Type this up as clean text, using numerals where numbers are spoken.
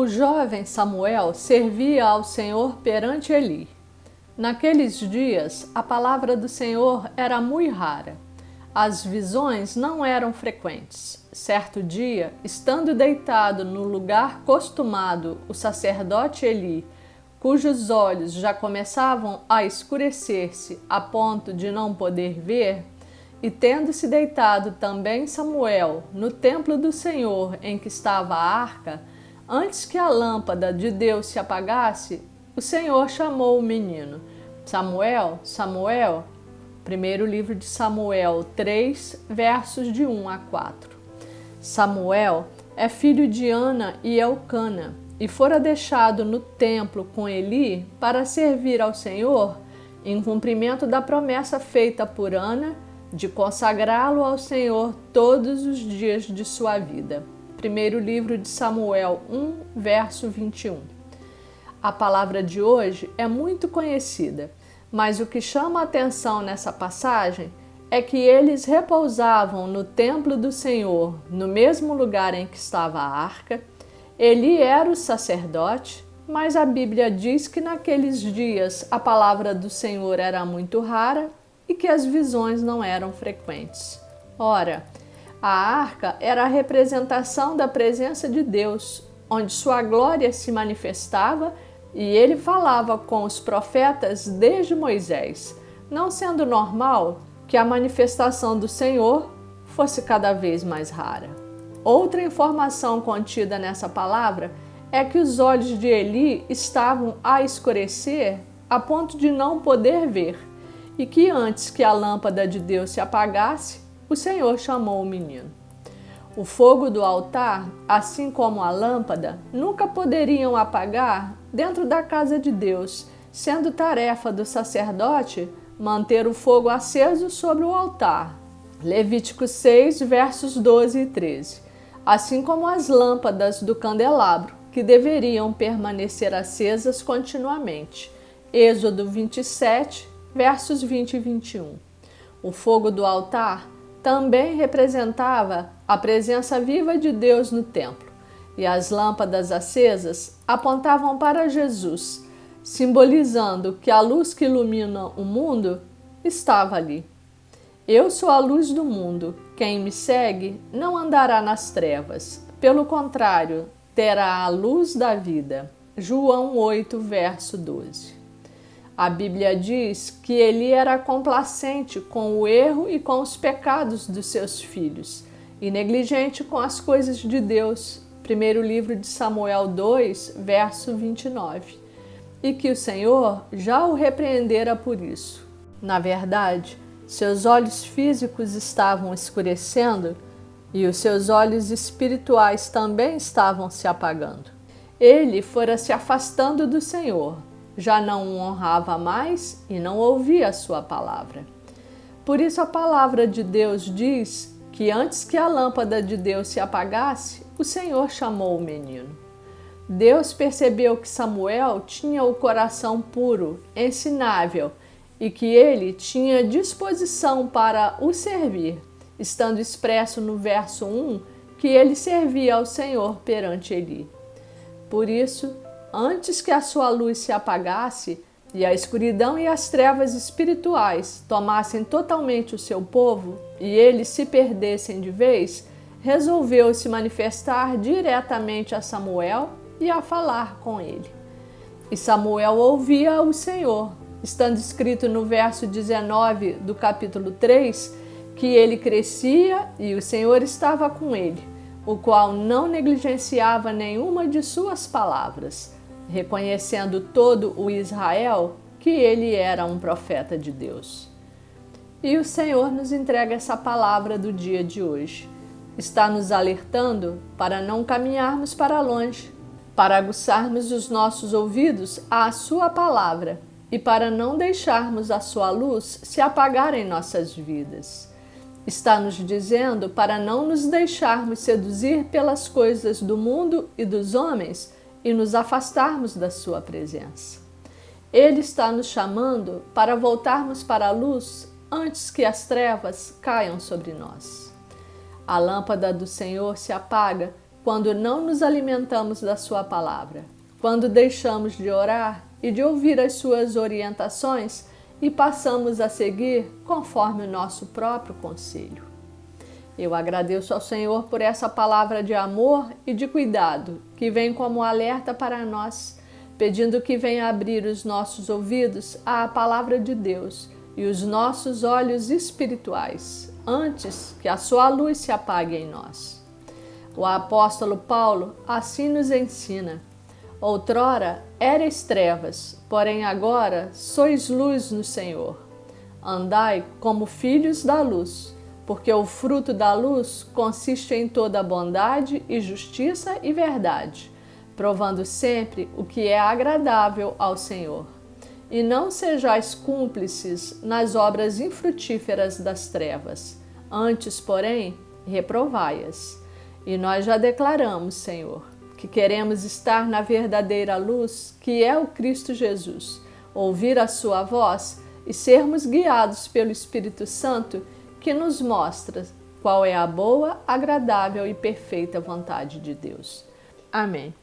O jovem Samuel servia ao Senhor perante Eli. Naqueles dias, a palavra do Senhor era muito rara. As visões não eram frequentes. Certo dia, estando deitado no lugar costumado, o sacerdote Eli, cujos olhos já começavam a escurecer-se a ponto de não poder ver, e tendo-se deitado também Samuel no templo do Senhor em que estava a arca, antes que a lâmpada de Deus se apagasse, o Senhor chamou o menino: Samuel, Samuel. Primeiro livro de Samuel 3, versos de 1 a 4. Samuel é filho de Ana e Elcana, e fora deixado no templo com Eli para servir ao Senhor, em cumprimento da promessa feita por Ana de consagrá-lo ao Senhor todos os dias de sua vida. Primeiro livro de Samuel 1, verso 21. A palavra de hoje é muito conhecida, mas o que chama a atenção nessa passagem é que eles repousavam no templo do Senhor, no mesmo lugar em que estava a arca. Eli era o sacerdote, mas a Bíblia diz que naqueles dias a palavra do Senhor era muito rara e que as visões não eram frequentes. Ora, a arca era a representação da presença de Deus, onde sua glória se manifestava, e ele falava com os profetas desde Moisés, não sendo normal que a manifestação do Senhor fosse cada vez mais rara. Outra informação contida nessa palavra é que os olhos de Eli estavam a escurecer a ponto de não poder ver, e que antes que a lâmpada de Deus se apagasse, o Senhor chamou o menino. O fogo do altar, assim como a lâmpada, nunca poderiam apagar dentro da casa de Deus, sendo tarefa do sacerdote manter o fogo aceso sobre o altar. Levítico 6, versos 12 e 13. Assim como as lâmpadas do candelabro, que deveriam permanecer acesas continuamente. Êxodo 27, versos 20 e 21. O fogo do altar também representava a presença viva de Deus no templo, e as lâmpadas acesas apontavam para Jesus, simbolizando que a luz que ilumina o mundo estava ali. Eu sou a luz do mundo. Quem me segue não andará nas trevas. Pelo contrário, terá a luz da vida. João 8, verso 12. A Bíblia diz que Eli era complacente com o erro e com os pecados dos seus filhos, e negligente com as coisas de Deus. Primeiro livro de Samuel 2, verso 29. E que o Senhor já o repreendera por isso. Na verdade, seus olhos físicos estavam escurecendo e os seus olhos espirituais também estavam se apagando. Ele fora se afastando do Senhor, já não o honrava mais e não ouvia a sua palavra. Por isso a palavra de Deus diz que antes que a lâmpada de Deus se apagasse, o Senhor chamou o menino. Deus percebeu que Samuel tinha o coração puro, ensinável, e que ele tinha disposição para o servir, estando expresso no verso 1 que ele servia ao Senhor perante Eli. Por isso, antes que a sua luz se apagasse e a escuridão e as trevas espirituais tomassem totalmente o seu povo e eles se perdessem de vez, resolveu se manifestar diretamente a Samuel e a falar com ele. E Samuel ouvia o Senhor, estando escrito no verso 19 do capítulo 3, que ele crescia e o Senhor estava com ele, o qual não negligenciava nenhuma de suas palavras, reconhecendo todo o Israel que ele era um profeta de Deus. E o Senhor nos entrega essa palavra do dia de hoje. Está nos alertando para não caminharmos para longe, para aguçarmos os nossos ouvidos à sua palavra e para não deixarmos a sua luz se apagar em nossas vidas. Está nos dizendo para não nos deixarmos seduzir pelas coisas do mundo e dos homens e nos afastarmos da sua presença. Ele está nos chamando para voltarmos para a luz antes que as trevas caiam sobre nós. A lâmpada do Senhor se apaga quando não nos alimentamos da sua palavra, quando deixamos de orar e de ouvir as suas orientações e passamos a seguir conforme o nosso próprio conselho. Eu agradeço ao Senhor por essa palavra de amor e de cuidado que vem como alerta para nós, pedindo que venha abrir os nossos ouvidos à palavra de Deus e os nossos olhos espirituais, antes que a sua luz se apague em nós. O apóstolo Paulo assim nos ensina: outrora erais trevas, porém agora sois luz no Senhor. Andai como filhos da luz, porque o fruto da luz consiste em toda bondade e justiça e verdade, provando sempre o que é agradável ao Senhor. E não sejais cúmplices nas obras infrutíferas das trevas, antes, porém, reprovai-as. E nós já declaramos, Senhor, que queremos estar na verdadeira luz, que é o Cristo Jesus, ouvir a sua voz e sermos guiados pelo Espírito Santo, que nos mostra qual é a boa, agradável e perfeita vontade de Deus. Amém.